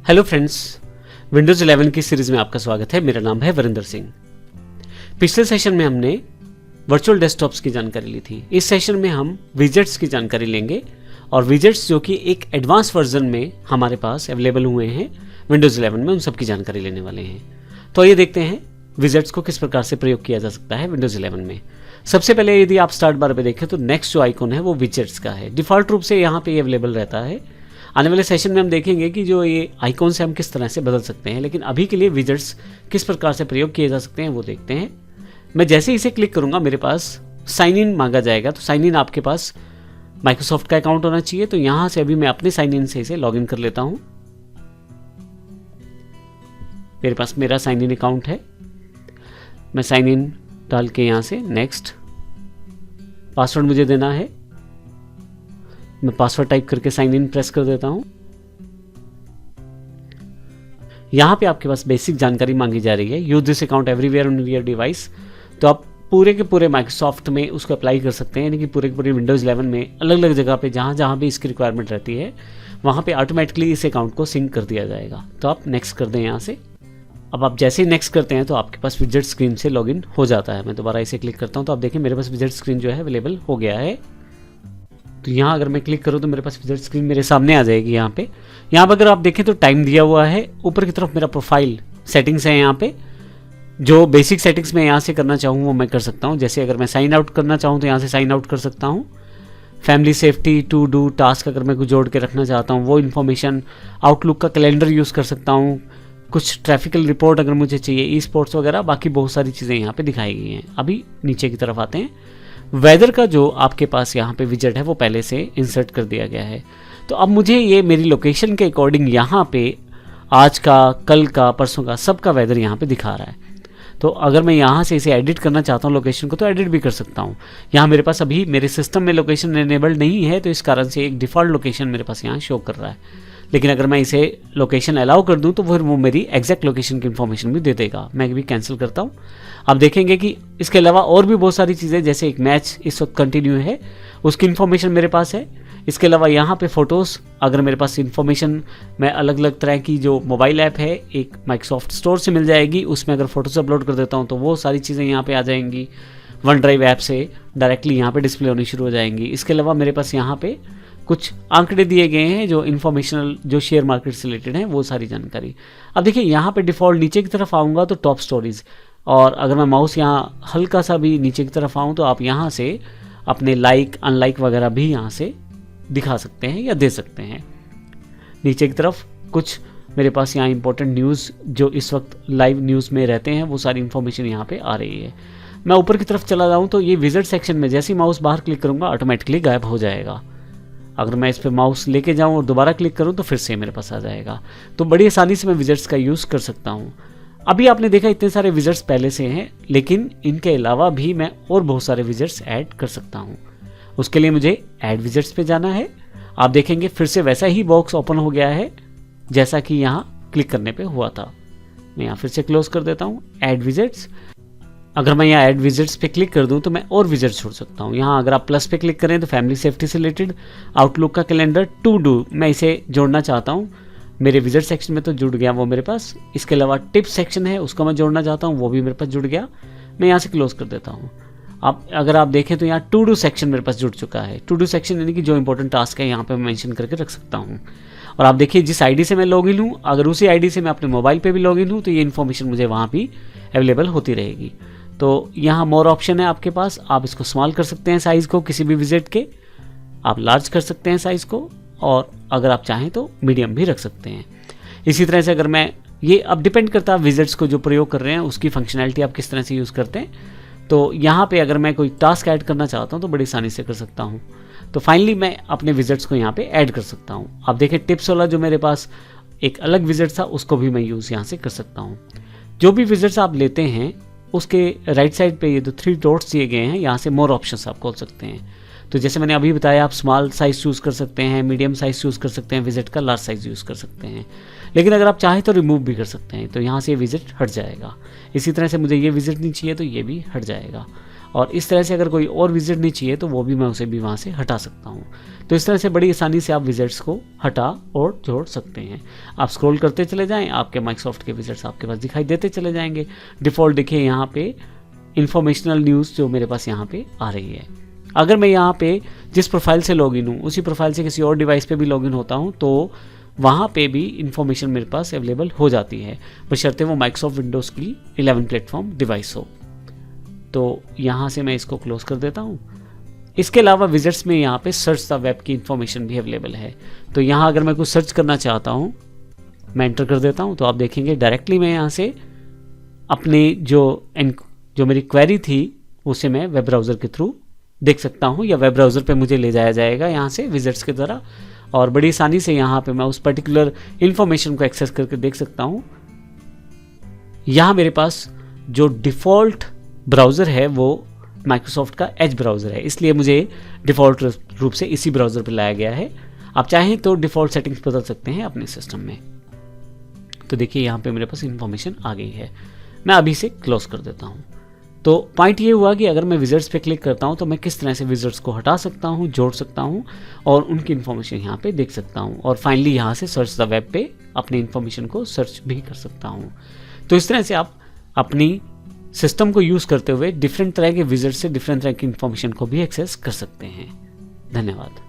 Hello friends, Windows 11 की series में आपका स्वागत है। मेरा नाम है वरिंदर सिंह। पिछले सेशन में हमने वर्चुअल डेस्कटॉप्स की जानकारी ली थी। इस सेशन में हम विजेट्स की जानकारी लेंगे और विजेट्स जो कि एक एडवांस वर्जन में हमारे पास अवेलेबल हुए हैं विंडोज 11 में, उन सब की जानकारी लेने वाले हैं। तो ये देखते हैं विजेट्स को किस प्रकार से प्रयोग किया जा सकता है विंडोज 11 में। सबसे पहले यदि आप स्टार्ट बार पे देखें तो नेक्स्ट जो आइकॉन है वो विजेट्स का है। डिफॉल्ट रूप से यहाँ पे ये अवेलेबल रहता है। आने वाले सेशन में हम देखेंगे कि जो ये आइकॉन से हम किस तरह से बदल सकते हैं, लेकिन अभी के लिए विजेट्स किस प्रकार से प्रयोग किए जा सकते हैं वो देखते हैं। मैं जैसे इसे क्लिक करूंगा मेरे पास साइन इन मांगा जाएगा। तो साइन इन आपके पास माइक्रोसॉफ्ट का अकाउंट होना चाहिए। तो यहां से अभी मैं अपने साइन इन से इसे लॉग इन कर लेता हूं। मेरे पास मेरा साइन इन अकाउंट है। मैं साइन इन डाल के यहां से नेक्स्ट, पासवर्ड मुझे देना है। मैं पासवर्ड टाइप करके साइन इन प्रेस कर देता हूं। यहां पे आपके पास बेसिक जानकारी मांगी जा रही है, use this account everywhere on your device. तो आप पूरे के पूरे माइक्रोसॉफ्ट में उसको अप्लाई कर सकते हैं, यानी कि पूरे के पूरे विंडोज 11 में अलग अलग जगह पे जहां भी इसकी रिक्वायरमेंट रहती है वहां पे ऑटोमेटिकली इस अकाउंट को सिंक कर दिया जाएगा। तो आप नेक्स्ट कर दें यहां से। अब आप जैसे ही नेक्स्ट करते हैं तो आपके पास विजेट स्क्रीन से लॉगिन हो जाता है। मैं दोबारा इसे क्लिक करता हूं तो आप देखें मेरे पास विजेट स्क्रीन जो है अवेलेबल हो गया है। तो यहाँ अगर मैं क्लिक करूँ तो मेरे पास विजेट स्क्रीन मेरे सामने आ जाएगी। यहाँ पे अगर आप देखें तो टाइम दिया हुआ है। ऊपर की तरफ मेरा प्रोफाइल सेटिंग्स है। यहाँ पे जो बेसिक सेटिंग्स मैं यहाँ से करना चाहूँ वो मैं कर सकता हूँ। जैसे अगर मैं साइन आउट करना चाहूँ तो यहाँ से साइन आउट कर सकता हूँ। Family, safety, to do, task अगर मैं कुछ जोड़ के रखना चाहता हूँ वो इन्फॉर्मेशन, आउटलुक का कैलेंडर यूज़ कर सकता हूँ, कुछ ट्रैफिकल रिपोर्ट अगर मुझे चाहिए, ई स्पोर्ट्स वगैरह, बाकी बहुत सारी चीज़ें यहाँ पे दिखाई गई हैं। अभी नीचे की तरफ आते हैं। वेदर का जो आपके पास यहाँ पे विजेट है वो पहले से इंसर्ट कर दिया गया है। तो अब मुझे ये मेरी लोकेशन के अकॉर्डिंग यहाँ पे आज का, कल का, परसों का सबका वेदर यहाँ पे दिखा रहा है। तो अगर मैं यहाँ से इसे एडिट करना चाहता हूँ लोकेशन को तो एडिट भी कर सकता हूँ। यहाँ मेरे पास अभी मेरे सिस्टम में लोकेशन एनेबल्ड नहीं है तो इस कारण से एक डिफ़ॉल्ट लोकेशन मेरे पास यहाँ शो कर रहा है। लेकिन अगर मैं इसे लोकेशन अलाउ कर दूं तो फिर वो मेरी एग्जैक्ट लोकेशन की इन्फॉर्मेशन भी दे देगा। मैं भी कैंसिल करता हूं। आप देखेंगे कि इसके अलावा और भी बहुत सारी चीज़ें, जैसे एक मैच इस वक्त कंटिन्यू है उसकी इन्फॉर्मेशन मेरे पास है। इसके अलावा यहाँ पे फ़ोटोज़, अगर मेरे पास इन्फॉर्मेशन, मैं अलग अलग तरह की जो मोबाइल ऐप है एक माइक्रोसॉफ्ट स्टोर से मिल जाएगी, उसमें अगर फ़ोटोज़ अपलोड कर देता हूँ तो वो सारी चीज़ें यहाँ पर आ जाएंगी। वन ड्राइव ऐप से डायरेक्टली यहाँ पर डिस्प्ले होनी शुरू हो जाएंगी। इसके अलावा मेरे पास यहाँ पर कुछ आंकड़े दिए गए हैं जो इन्फॉर्मेशनल, जो शेयर मार्केट से रिलेटेड हैं, वो सारी जानकारी। अब देखिए यहाँ पे डिफ़ॉल्ट नीचे की तरफ आऊँगा तो टॉप स्टोरीज, और अगर मैं माउस यहाँ हल्का सा भी नीचे की तरफ आऊँ तो आप यहाँ से अपने लाइक, अनलाइक वगैरह भी यहाँ से दिखा सकते हैं या दे सकते हैं। नीचे की तरफ कुछ मेरे पास यहाँ इंपॉर्टेंट न्यूज़ जो इस वक्त लाइव न्यूज़ में रहते हैं वो सारी इन्फॉर्मेशन यहाँ पे आ रही है। मैं ऊपर की तरफ चला जाऊँ तो ये विजिट सेक्शन में जैसे ही माउस बाहर क्लिक करूँगा ऑटोमेटिकली गायब हो जाएगा। अगर मैं इस पर माउस लेके जाऊं और दोबारा क्लिक करूं तो फिर से मेरे पास आ जाएगा। तो बड़ी आसानी से मैं विजेट्स का यूज़ कर सकता हूं। अभी आपने देखा इतने सारे विजेट्स पहले से हैं, लेकिन इनके अलावा भी मैं और बहुत सारे विजेट्स ऐड कर सकता हूं। उसके लिए मुझे ऐड विजेट्स पे जाना है। आप देखेंगे फिर से वैसा ही बॉक्स ओपन हो गया है जैसा कि यहाँ क्लिक करने पर हुआ था। मैं यहाँ फिर से क्लोज कर देता हूँ। ऐड विजेट्स, अगर मैं यहाँ ऐड विजेट्स पे क्लिक कर दूँ तो मैं और विजेट्स छोड़ सकता हूँ। यहाँ अगर आप प्लस पे क्लिक करें तो फैमिली, सेफ्टी से रिलेटेड, आउटलुक का कैलेंडर, टू डू, मैं इसे जोड़ना चाहता हूँ। मेरे विजेट सेक्शन में तो जुड़ गया वो मेरे पास। इसके अलावा टिप्स सेक्शन है उसको मैं जोड़ना चाहता हूँ, वो भी मेरे पास जुड़ गया। मैं यहाँ से क्लोज कर देता हूँ। अब अगर आप देखें तो यहाँ टू डू सेक्शन मेरे पास जुड़ चुका है। टू डू सेक्शन यानी कि जो इंपॉर्टेंट टास्क है यहाँ पर मैं मैंशन करके रख सकता हूँ। और आप देखिए जिस आईडी से मैं लॉगिन हूँ, अगर उसी आईडी से मैं अपने मोबाइल पर भी लॉगिन हूँ तो ये इन्फॉर्मेशन मुझे वहाँ भी अवेलेबल होती रहेगी। तो यहाँ मोर ऑप्शन है आपके पास। आप इसको स्मॉल कर सकते हैं साइज़ को किसी भी विजिट के, आप लार्ज कर सकते हैं साइज़ को, और अगर आप चाहें तो मीडियम भी रख सकते हैं। इसी तरह से अगर मैं ये, अब डिपेंड करता है विजिट्स को जो प्रयोग कर रहे हैं उसकी फंक्शनैलिटी आप किस तरह से यूज़ करते हैं। तो यहाँ पे अगर मैं कोई टास्क ऐड करना चाहता हूँ तो बड़ी आसानी से कर सकता हूँ। तो फाइनली मैं अपने विजिट्स को यहाँ पे ऐड कर सकता हूँ। आप देखें टिप्स वाला जो मेरे पास एक अलग विजिट था उसको भी मैं यूज़ यहाँ से कर सकता हूँ। जो भी विजिट्स आप लेते हैं उसके राइट साइड पे ये जो 3 डॉट्स दिए गए हैं, यहाँ से मोर ऑप्शंस आप खोल सकते हैं। तो जैसे मैंने अभी बताया, आप स्मॉल साइज़ चूज़ कर सकते हैं, मीडियम साइज़ चूज़ कर सकते हैं, विजिट का लार्ज साइज़ यूज़ कर सकते हैं। लेकिन अगर आप चाहें तो रिमूव भी कर सकते हैं, तो यहाँ से ये विजिट हट जाएगा। इसी तरह से मुझे ये विजिट नहीं चाहिए तो ये भी हट जाएगा। और इस तरह से अगर कोई और विजिट नहीं चाहिए तो वो भी मैं उसे भी वहाँ से हटा सकता हूँ। तो इस तरह से बड़ी आसानी से आप विजिट्स को हटा और जोड़ सकते हैं। आप स्क्रॉल करते चले जाएं, आपके माइक्रोसॉफ्ट के विजिट्स आपके पास दिखाई देते चले जाएंगे। डिफ़ॉल्ट देखिए यहाँ पे इन्फॉर्मेशनल न्यूज़ जो मेरे पास यहाँ पे आ रही है। अगर मैं यहाँ पे जिस प्रोफाइल से लॉगिन हूँ उसी प्रोफाइल से किसी और डिवाइस पे भी लॉगिन होता हूँ तो वहाँ पे भी इंफॉर्मेशन मेरे पास अवेलेबल हो जाती है, बशर्ते वो माइक्रोसॉफ्ट विंडोज़ की 11 प्लेटफॉर्म डिवाइस हो। तो यहाँ से मैं इसको क्लोज कर देता हूँ। इसके अलावा विजिट्स में यहाँ पे सर्च द वेब की इंफॉर्मेशन भी अवेलेबल है। तो यहाँ अगर मैं कुछ सर्च करना चाहता हूँ, मैं एंटर कर देता हूँ, तो आप देखेंगे डायरेक्टली मैं यहाँ से अपने जो मेरी क्वेरी थी उसे मैं वेब ब्राउज़र के थ्रू देख सकता हूँ, या वेब ब्राउज़र पे मुझे ले जाया जाएगा यहाँ से विजिट्स की तरह, और बड़ी आसानी से यहाँ पे मैं उस पर्टिकुलर इन्फॉर्मेशन को एक्सेस करके देख सकता हूँ। यहाँ मेरे पास जो डिफ़ॉल्ट ब्राउज़र है वो माइक्रोसॉफ्ट का एज ब्राउज़र है, इसलिए मुझे डिफ़ॉल्ट रूप से इसी ब्राउज़र पर लाया गया है। आप चाहें तो डिफ़ॉल्ट सेटिंग्स बदल सकते हैं अपने सिस्टम में। तो देखिए यहाँ पे मेरे पास इन्फॉर्मेशन आ गई है, मैं अभी से क्लोज कर देता हूँ। तो पॉइंट ये हुआ कि अगर मैं विजिट्स पे क्लिक करता हूँ तो मैं किस तरह से विजिट्स को हटा सकता हूँ, जोड़ सकता हूँ और उनकी इन्फॉर्मेशन यहाँ पे देख सकता हूँ, और फाइनली यहाँ से सर्च द वेब पे अपनी इन्फॉर्मेशन को सर्च भी कर सकता हूँ। तो इस तरह से आप अपनी सिस्टम को यूज़ करते हुए डिफरेंट तरह के विजिट से डिफरेंट तरह की इन्फॉर्मेशन को भी एक्सेस कर सकते हैं। धन्यवाद।